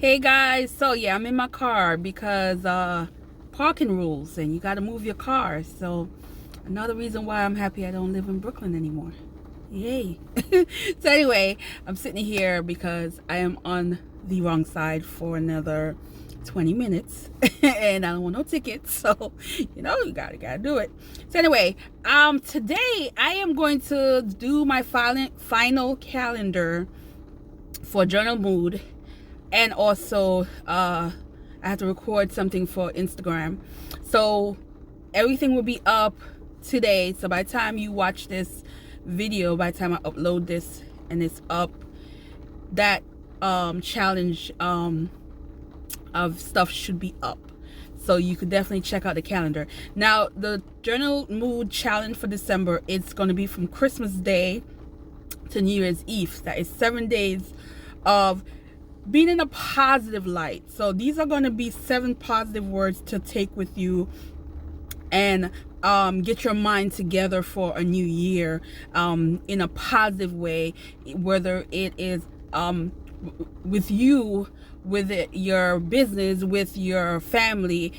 Hey guys, so yeah, I'm in my car because parking rules and you got to move your car. So another reason why I'm happy I don't live in Brooklyn anymore. Yay. So anyway, I'm sitting here because I am on the wrong side for another 20 minutes and I don't want no tickets. So, you gotta do it. So anyway, today I am going to do my final calendar for Journal Mood, and also I have to record something for Instagram. So everything will be up today. So by the time you watch this video, by the time I upload this and it's up, that challenge of stuff should be up. So you could definitely check out the calendar. Now the Journal Mood challenge for December, it's going to be from Christmas Day to New Year's Eve. That is 7 days of being in a positive light. So these are going to be 7 positive words to take with you and get your mind together for a new year in a positive way, whether it is with you, with your business, with your family,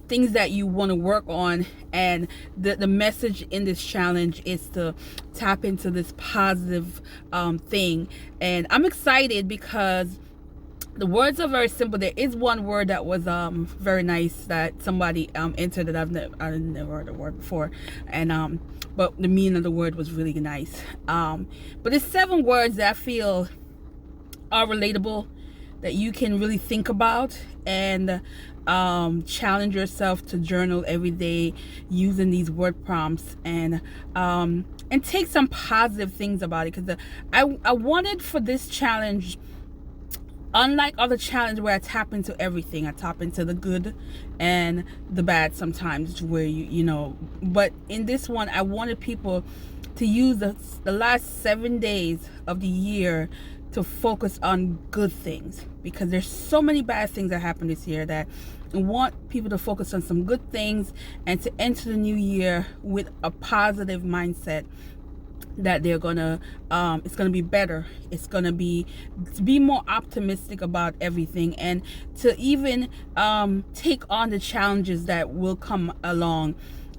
things that you want to work on. And the message in this challenge is to tap into this positive thing. And I'm excited because the words are very simple. There is one word that was very nice that somebody entered that I've never heard the word before, and but the meaning of the word was really nice. But it's 7 words that I feel are relatable, that you can really think about and challenge yourself to journal every day using these word prompts, and take some positive things about it, because I wanted for this challenge, unlike other challenges where I tap into everything, I tap into the good and the bad sometimes, where but in this one, I wanted people to use the last 7 days of the year to focus on good things, because there's so many bad things that happen this year, that I want people to focus on some good things and to enter the new year with a positive mindset, that they're gonna it's gonna be better. It's gonna be to be more optimistic about everything, and to even take on the challenges that will come along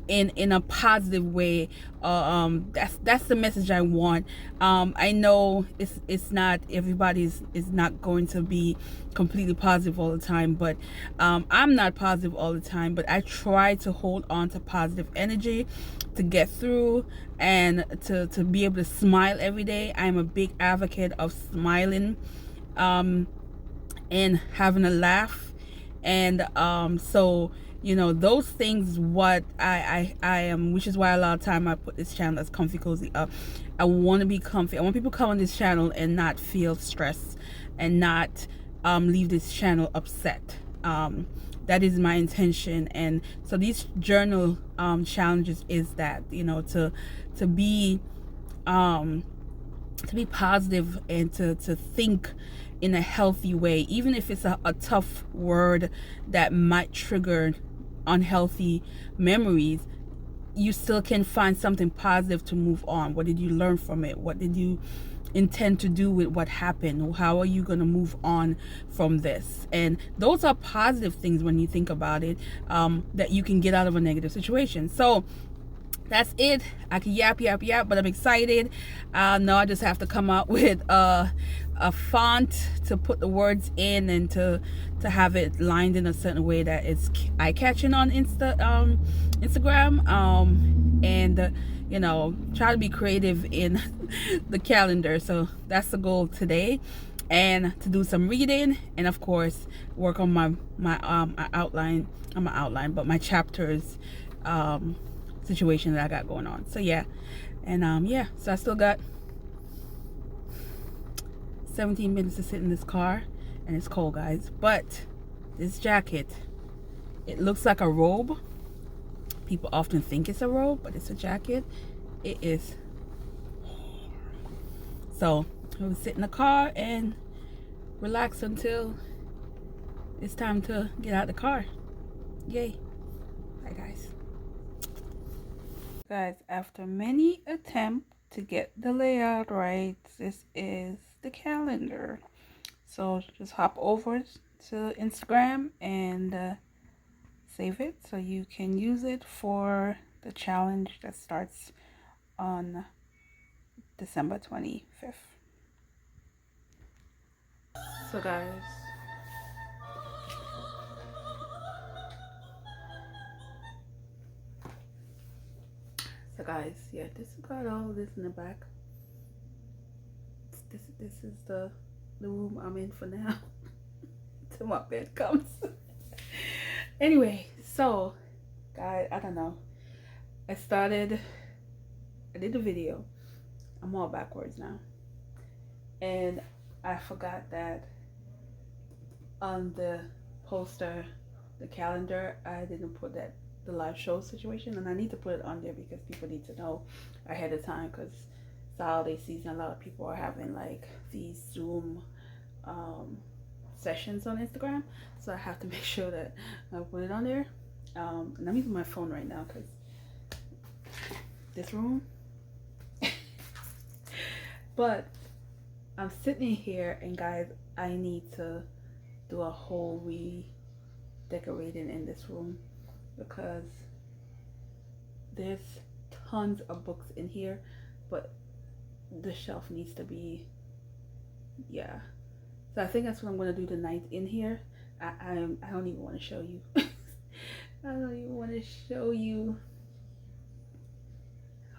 in a positive way. That's the message I want. I know it's not everybody's is not going to be completely positive all the time, but I'm not positive all the time, but I try to hold on to positive energy to get through, and to be able to smile every day. I'm a big advocate of smiling and having a laugh, and so those things what I am, which is why a lot of time I put this channel as Comfy Cozy Up. I want to be comfy. I want people to come on this channel and not feel stressed, and not leave this channel upset. That is my intention. And so these journal challenges is that, to be positive, and to think in a healthy way, even if it's a tough word that might trigger unhealthy memories. You still can find something positive to move on. What did you learn from it? What did you intend to do with what happened? How are you going to move on from this? And those are positive things when you think about it, that you can get out of a negative situation. So that's it. I can yap, but I'm excited. Now I just have to come up with a font to put the words in, and to have it lined in a certain way that it's eye-catching on Instagram. And try to be creative in the calendar. So that's the goal today, and to do some reading, and of course work on my outline. But my chapters. Situation that I got going on. So yeah, and yeah, so I still got 17 minutes to sit in this car, and it's cold, guys. But this jacket, it looks like a robe. People often think it's a robe, but it's a jacket. It is. So I will sit in the car and relax until it's time to get out of the car. Yay. Bye, guys. Guys, after many attempts to get the layout right, this is the calendar. So just hop over to Instagram and save it so you can use it for the challenge that starts on December 25th. So guys, yeah, this got all this in the back. This is the room I'm in for now till my bed comes. Anyway, so guys, I don't know. I did the video. I'm all backwards now. And I forgot that on the poster, the calendar, I didn't put that the live show situation, and I need to put it on there because people need to know ahead of time, because it's the holiday season. A lot of people are having like these Zoom sessions on Instagram, so I have to make sure that I put it on there. And I'm using my phone right now because this room but I'm sitting here, and guys, I need to do a whole redecorating in this room because there's tons of books in here, but the shelf needs to be, yeah. So I think that's what I'm gonna do tonight in here. I don't even want to show you. I don't even want to show you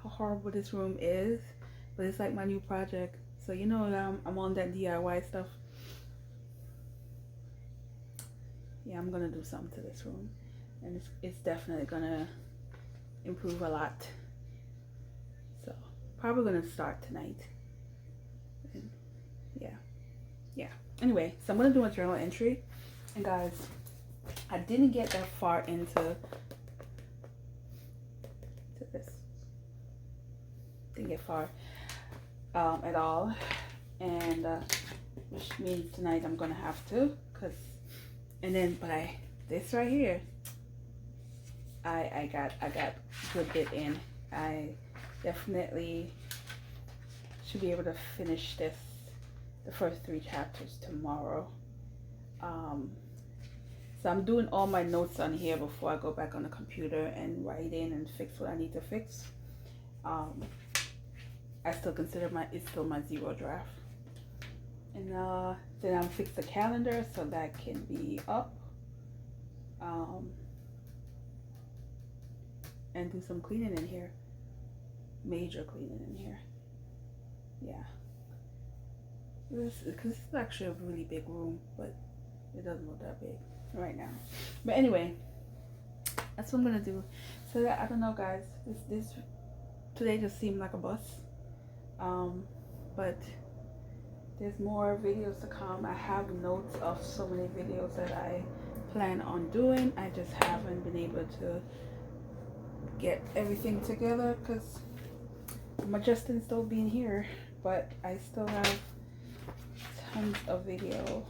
how horrible this room is, but it's like my new project. So you know, I'm on that DIY stuff. Yeah, I'm gonna do something to this room, and it's definitely gonna improve a lot. So probably gonna start tonight. And yeah. Anyway, so I'm gonna do a journal entry, and guys, I didn't get that far into this. Didn't get far at all, and which means tonight I'm gonna have to, this right here, I got a good bit in. I definitely should be able to finish the first 3 chapters tomorrow. So I'm doing all my notes on here before I go back on the computer and write in and fix what I need to fix. I still consider it's still my 0 draft. And then I'll fix the calendar so that can be up. And do some cleaning in here. Major cleaning in here. Yeah. Because this is actually a really big room, but it doesn't look that big right now. But anyway, that's what I'm gonna do. So that, I don't know, guys. This today just seemed like a bus. But there's more videos to come. I have notes of so many videos that I plan on doing. I just haven't been able to get everything together because I'm adjusting still being here, but I still have tons of video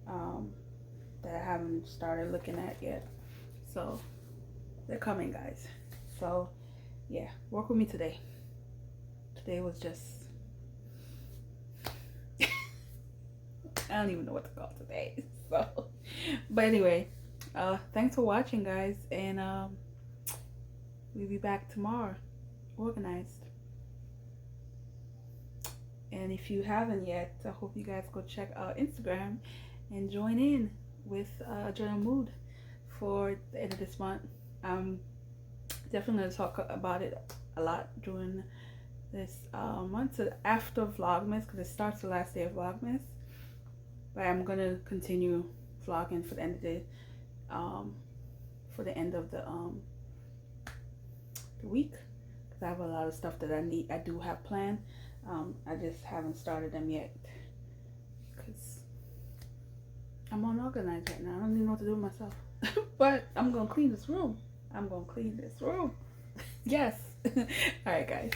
that I haven't started looking at yet. So they're coming, guys. So yeah, work with me today. Today was just I don't even know what to call today. So but anyway, thanks for watching, guys, and we'll be back tomorrow organized. And if you haven't yet, I hope you guys go check out Instagram and join in with Journal Mood for the end of this month. I'm definitely going to talk about it a lot during this month, so after Vlogmas, because it starts the last day of Vlogmas. But I'm going to continue vlogging for the end of the week, because I have a lot of stuff that I do have planned. I just haven't started them yet because I'm unorganized right now. I don't even know what to do with myself. But I'm gonna clean this room. Yes. All right, guys.